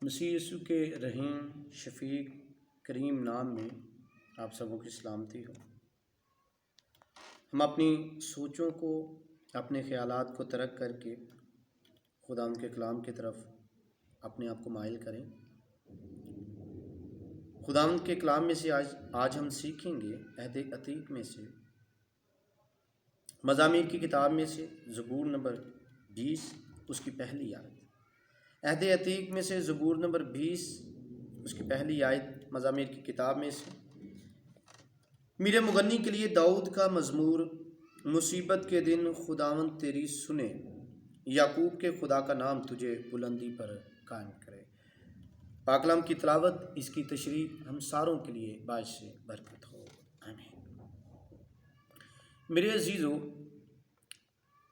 مسیح یسوع کے رحیم شفیق کریم نام میں آپ سبوں کی سلامتی ہو۔ ہم اپنی سوچوں کو، اپنے خیالات کو ترک کر کے خدا ان کے کلام کی طرف اپنے آپ کو مائل کریں۔ خدا ان کے کلام میں سے آج ہم سیکھیں گے عہد عتیق میں سے، مزامیر کی کتاب میں سے زبور نمبر 20 اس کی پہلی آیت۔ عہد عتیق میں سے زبور نمبر 20 اس کی پہلی آیت مزامیر کی کتاب میں سے۔ میرے مغنی کے لیے داؤد کا مزمور۔ مصیبت کے دن خداوند تیری سنے، یعقوب کے خدا کا نام تجھے بلندی پر قائم کرے۔ پاک کلام کی تلاوت، اس کی تشریح ہم ساروں کے لیے باعث برکت ہو، آمین۔ میرے عزیزو،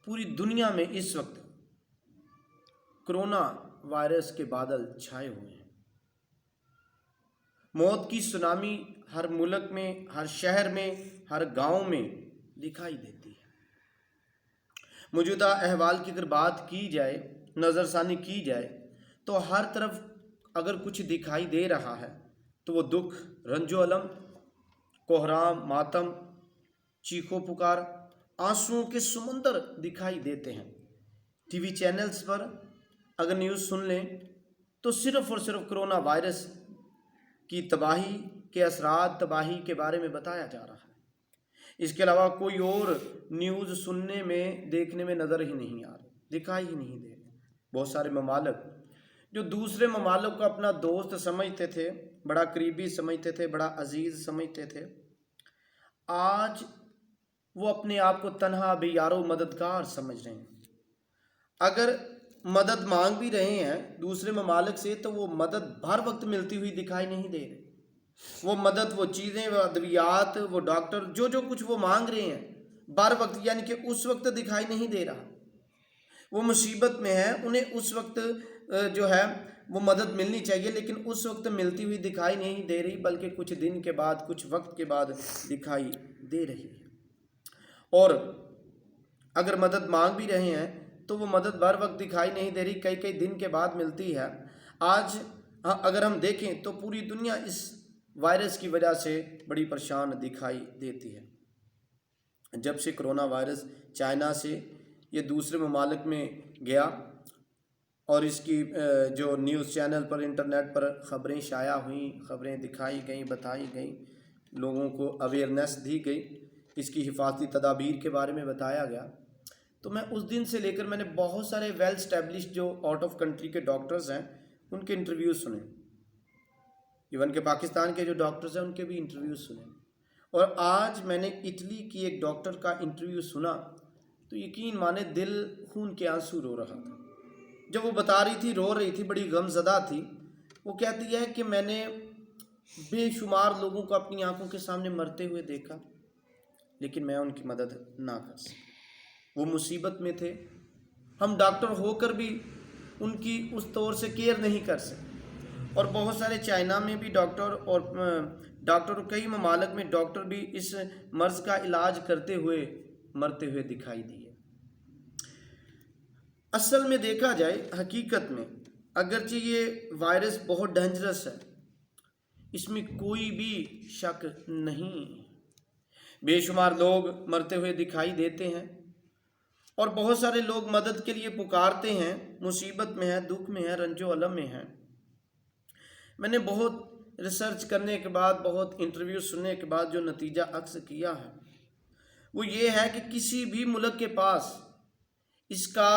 پوری دنیا میں اس وقت کرونا وائرس کے بادل چھائے ہوئے ہیں۔ موت کی سونامی ہر ملک میں، ہر شہر میں، ہر گاؤں میں دکھائی دیتی ہے۔ موجودہ احوال کی اگر بات کی جائے، نظر ثانی کی جائے، تو ہر طرف اگر کچھ دکھائی دے رہا ہے تو وہ دکھ، رنج و الم، کوہرام، ماتم، چیخو پکار، آنسوؤں کے سمندر دکھائی دیتے ہیں۔ ٹی وی چینلز پر اگر نیوز سن لیں تو صرف اور صرف کرونا وائرس کی تباہی کے اثرات، تباہی کے بارے میں بتایا جا رہا ہے۔ اس کے علاوہ کوئی اور نیوز سننے میں، دیکھنے میں نظر ہی نہیں آ رہی، دکھائی ہی نہیں دے رہی۔ بہت سارے ممالک جو دوسرے ممالک کو اپنا دوست سمجھتے تھے، بڑا قریبی سمجھتے تھے، بڑا عزیز سمجھتے تھے، آج وہ اپنے آپ کو تنہا، بے یار و مددگار سمجھ رہے ہیں۔ اگر مدد مانگ بھی رہے ہیں دوسرے ممالک سے تو وہ مدد ہر وقت ملتی ہوئی دکھائی نہیں دے رہی۔ وہ مدد، وہ چیزیں، وہ ادویات، وہ ڈاکٹر، جو کچھ وہ مانگ رہے ہیں بر وقت، یعنی کہ اس وقت دکھائی نہیں دے رہا۔ وہ مصیبت میں ہے، انہیں اس وقت جو ہے وہ مدد ملنی چاہیے، لیکن اس وقت ملتی ہوئی دکھائی نہیں دے رہی، بلکہ کچھ دن کے بعد، کچھ وقت کے بعد دکھائی دے رہی ہے۔ اور اگر مدد مانگ بھی رہے ہیں تو وہ مدد بر وقت دکھائی نہیں دے رہی، کئی دن کے بعد ملتی ہے۔ آج اگر ہم دیکھیں تو پوری دنیا اس وائرس کی وجہ سے بڑی پریشان دکھائی دیتی ہے۔ جب سے کرونا وائرس چائنا سے یہ دوسرے ممالک میں گیا اور اس کی جو نیوز چینل پر، انٹرنیٹ پر خبریں شائع ہوئیں، خبریں دکھائی گئیں، بتائی گئیں، لوگوں کو اویئرنیس دی گئی، اس کی حفاظتی تدابیر کے بارے میں بتایا گیا، تو میں اس دن سے لے کر میں نے بہت سارے ویل اسٹیبلشڈ جو آؤٹ آف کنٹری کے ڈاکٹرز ہیں ان کے انٹرویوز سنے، ایون کہ پاکستان کے جو ڈاکٹرز ہیں ان کے بھی انٹرویوز سنے۔ اور آج میں نے اٹلی کی ایک ڈاکٹر کا انٹرویو سنا تو یقین مانے دل خون کے آنسو رو رہا تھا۔ جب وہ بتا رہی تھی، رو رہی تھی، بڑی غم زدہ تھی، وہ کہتی ہے کہ میں نے بے شمار لوگوں کو اپنی آنکھوں کے سامنے مرتے ہوئے دیکھا، لیکن میں ان کی مدد نہ کر سکی۔ وہ مصیبت میں تھے، ہم ڈاکٹر ہو کر بھی ان کی اس طور سے کیئر نہیں کر سکتے۔ اور بہت سارے چائنا میں بھی ڈاکٹر اور کئی ممالک میں ڈاکٹر بھی اس مرض کا علاج کرتے ہوئے مرتے ہوئے دکھائی دیے۔ اصل میں دیکھا جائے، حقیقت میں اگرچہ یہ وائرس بہت ڈینجرس ہے، اس میں کوئی بھی شک نہیں، بے شمار لوگ مرتے ہوئے دکھائی دیتے ہیں اور بہت سارے لوگ مدد کے لیے پکارتے ہیں، مصیبت میں ہیں، دکھ میں ہیں، رنج و الم میں ہیں۔ میں نے بہت ریسرچ کرنے کے بعد، بہت انٹرویو سننے کے بعد جو نتیجہ اخذ کیا ہے وہ یہ ہے کہ کسی بھی ملک کے پاس اس کا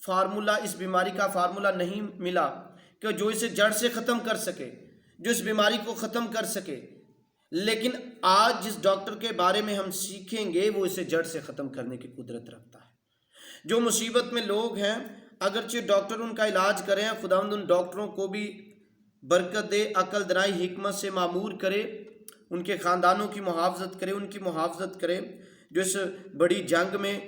فارمولا، اس بیماری کا فارمولا نہیں ملا کہ جو اسے جڑ سے ختم کر سکے، جو اس بیماری کو ختم کر سکے۔ لیکن آج جس ڈاکٹر کے بارے میں ہم سیکھیں گے وہ اسے جڑ سے ختم کرنے کی قدرت رکھتا ہے۔ جو مصیبت میں لوگ ہیں، اگرچہ ڈاکٹر ان کا علاج کریں، خداوند ان ڈاکٹروں کو بھی برکت دے، عقل دانائی حکمت سے معمور کرے، ان کے خاندانوں کی محافظت کرے، ان کی محافظت کرے، جو اس بڑی جنگ میں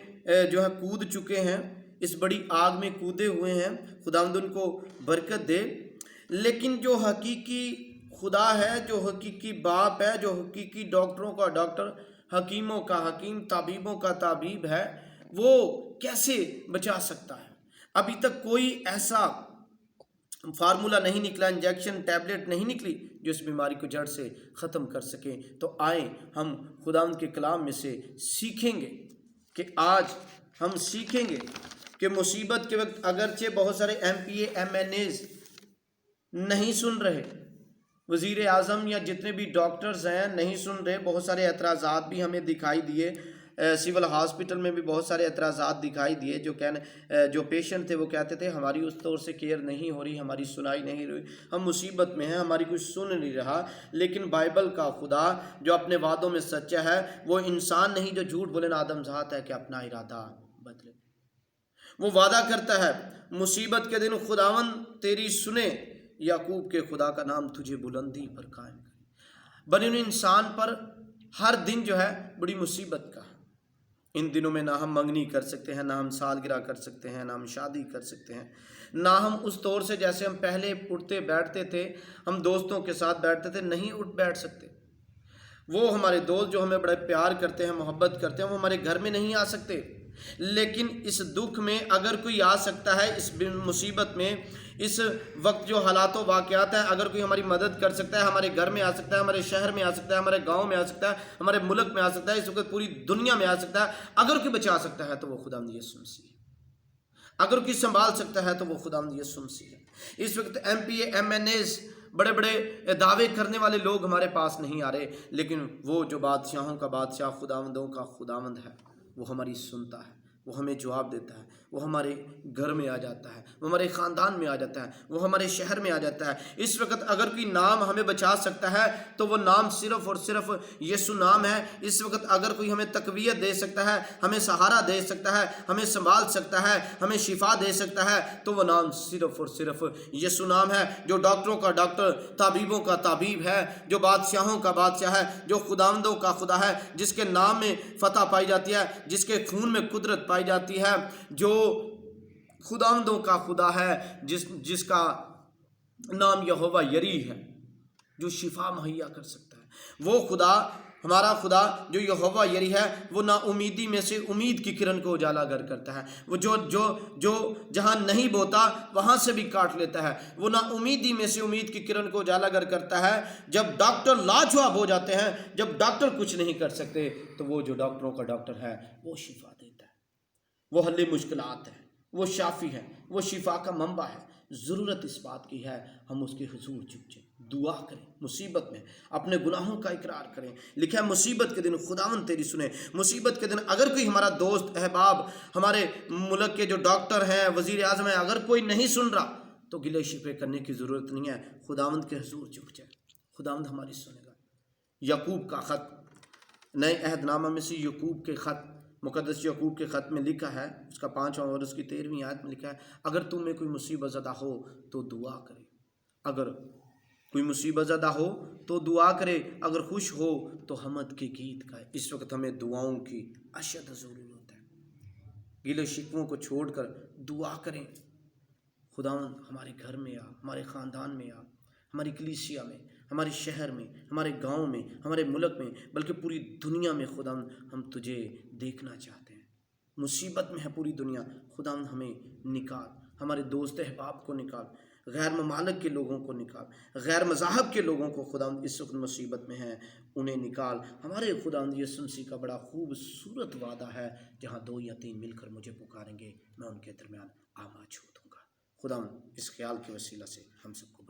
جو ہے کود چکے ہیں، اس بڑی آگ میں کودے ہوئے ہیں، خداوند ان کو برکت دے۔ لیکن جو حقیقی خدا ہے، جو حقیقی باپ ہے، جو حقیقی ڈاکٹروں کا ڈاکٹر، حکیموں کا حکیم، طبیبوں کا طبیب ہے، وہ کیسے بچا سکتا ہے؟ ابھی تک کوئی ایسا فارمولہ نہیں نکلا، انجیکشن ٹیبلٹ نہیں نکلی جو اس بیماری کو جڑ سے ختم کر سکیں، تو آئیں ہم خداوند کے کلام میں سے سیکھیں گے کہ آج ہم سیکھیں گے کہ مصیبت کے وقت اگرچہ بہت سارے MPA MNAs نہیں سن رہے، وزیر اعظم یا جتنے بھی ڈاکٹرز ہیں نہیں سن رہے، بہت سارے اعتراضات بھی ہمیں دکھائی دیے، سول ہاسپٹل میں بھی بہت سارے اعتراضات دکھائی دیے، جو پیشنٹ تھے وہ کہتے تھے ہماری اس طور سے کیئر نہیں ہو رہی، ہماری سنائی نہیں ہوئی، ہم مصیبت میں ہیں، ہماری کوئی سن نہیں رہا۔ لیکن بائبل کا خدا جو اپنے وعدوں میں سچا ہے، وہ انسان نہیں جو جھوٹ بولے، آدم ذات ہے کہ اپنا ارادہ بدلے۔ وہ وعدہ کرتا ہے مصیبت کے دن خداوند تیری سنے، یعقوب کے خدا کا نام تجھے بلندی پر قائم کرے۔ بنی ہوئی انسان پر ہر دن جو ہے بڑی مصیبت کا ہے۔ ان دنوں میں نہ ہم منگنی کر سکتے ہیں، نہ ہم سالگرہ کر سکتے ہیں، نہ ہم شادی کر سکتے ہیں، نہ ہم اس طور سے جیسے ہم پہلے اٹھتے بیٹھتے تھے، ہم دوستوں کے ساتھ بیٹھتے تھے، نہیں اٹھ بیٹھ سکتے۔ وہ ہمارے دوست جو ہمیں بڑے پیار کرتے ہیں، محبت کرتے ہیں، وہ ہمارے گھر میں نہیں آ سکتے۔ لیکن اس دکھ میں اگر کوئی آ سکتا ہے، اس مصیبت میں، اس وقت جو حالات و واقعات ہیں، اگر کوئی ہماری مدد کر سکتا ہے، ہمارے گھر میں آ سکتا ہے، ہمارے شہر میں آ سکتا ہے، ہمارے گاؤں میں آ سکتا ہے، ہمارے ملک میں آ سکتا ہے، اس وقت پوری دنیا میں آ سکتا ہے، اگر کوئی بچا سکتا ہے تو وہ خداوند یسوع مسیح ہے۔ اگر کوئی سنبھال سکتا ہے تو وہ خداوند یسوع مسیح ہے۔ اس وقت MPA MNAs بڑے بڑے دعوے کرنے والے لوگ ہمارے پاس نہیں آ رہے، لیکن وہ جو بادشاہوں کا بادشاہ، خداوندوں کا خداوند ہے، وہ ہماری سنتا ہے، وہ ہمیں جواب دیتا ہے، وہ ہمارے گھر میں آ جاتا ہے، وہ ہمارے خاندان میں آ جاتا ہے، وہ ہمارے شہر میں آ جاتا ہے۔ اس وقت اگر کوئی نام ہمیں بچا سکتا ہے تو وہ نام صرف اور صرف یسوع نام ہے۔ اس وقت اگر کوئی ہمیں تقویت دے سکتا ہے، ہمیں سہارا دے سکتا ہے، ہمیں سنبھال سکتا ہے، ہمیں شفا دے سکتا ہے، تو وہ نام صرف اور صرف یسوع نام ہے، جو ڈاکٹروں کا ڈاکٹر، طبیبوں کا طبیب ہے، جو بادشاہوں کا بادشاہ ہے، جو خداوندوں کا خدا ہے، جس کے نام میں فتح پائی جاتی ہے، جس کے خون میں قدرت پائی جاتی ہے، جو خداوندوں کا خدا ہے، جس کا نام یہوہ یری ہے، جو شفا مہیا کر سکتا ہے۔ وہ خدا، ہمارا خدا جو یہوہ یری ہے، وہ نا امیدی میں سے امید کی کرن کو اجالا گر کرتا ہے۔ وہ جو جہاں نہیں بوتا وہاں سے بھی کاٹ لیتا ہے۔ وہ نا امیدی میں سے امید کی کرن کو اجالا گر کرتا ہے۔ جب ڈاکٹر لاجواب ہو جاتے ہیں، جب ڈاکٹر کچھ نہیں کر سکتے، تو وہ جو ڈاکٹروں کا ڈاکٹر ہے وہ شفا دیتا ہے، وہ حل مشکلات ہے، وہ شافی ہے، وہ شفا کا منبع ہے۔ ضرورت اس بات کی ہے ہم اس کے حضور جھک جائیں، دعا کریں، مصیبت میں اپنے گناہوں کا اقرار کریں۔ لکھا ہے مصیبت کے دن خداوند تیری سنے۔ مصیبت کے دن اگر کوئی ہمارا دوست احباب، ہمارے ملک کے جو ڈاکٹر ہیں، وزیر اعظم ہیں، اگر کوئی نہیں سن رہا تو گلے شکوے کرنے کی ضرورت نہیں ہے، خداوند کے حضور جھک جائے، خداوند ہماری سنے گا۔ یعقوب کا خط، نئے عہد نامہ میں سے یعقوب کے خط، مقدس یعقوب کے خط میں لکھا ہے، اس کا 5واں اور اس کی 13ویں آیت میں لکھا ہے، اگر تم میں کوئی مصیبت زدہ ہو تو دعا کرے۔ اگر کوئی مصیبت زدہ ہو تو دعا کرے، اگر خوش ہو تو حمد کے گیت گائے۔ اس وقت ہمیں دعاؤں کی اشد ضرورت ہے۔ گلے شکووں کو چھوڑ کر دعا کریں، خداوند ہمارے گھر میں آ، ہمارے خاندان میں آ، ہماری کلیسیا میں، ہمارے شہر میں، ہمارے گاؤں میں، ہمارے ملک میں، بلکہ پوری دنیا میں خداوند ہم تجھے دیکھنا چاہتے ہیں۔ مصیبت میں ہے پوری دنیا، خداوند ہمیں نکال، ہمارے دوست احباب کو نکال، غیر ممالک کے لوگوں کو نکال، غیر مذاہب کے لوگوں کو خداوند اس وقت مصیبت میں ہیں انہیں نکال۔ ہمارے خداوند یسوع مسیح کا بڑا خوبصورت وعدہ ہے، جہاں 2 یا 3 مل کر مجھے پکاریں گے میں ان کے درمیان آ موجود ہوں گا۔ خداوند اس خیال کے وسیلہ سے ہم سب کو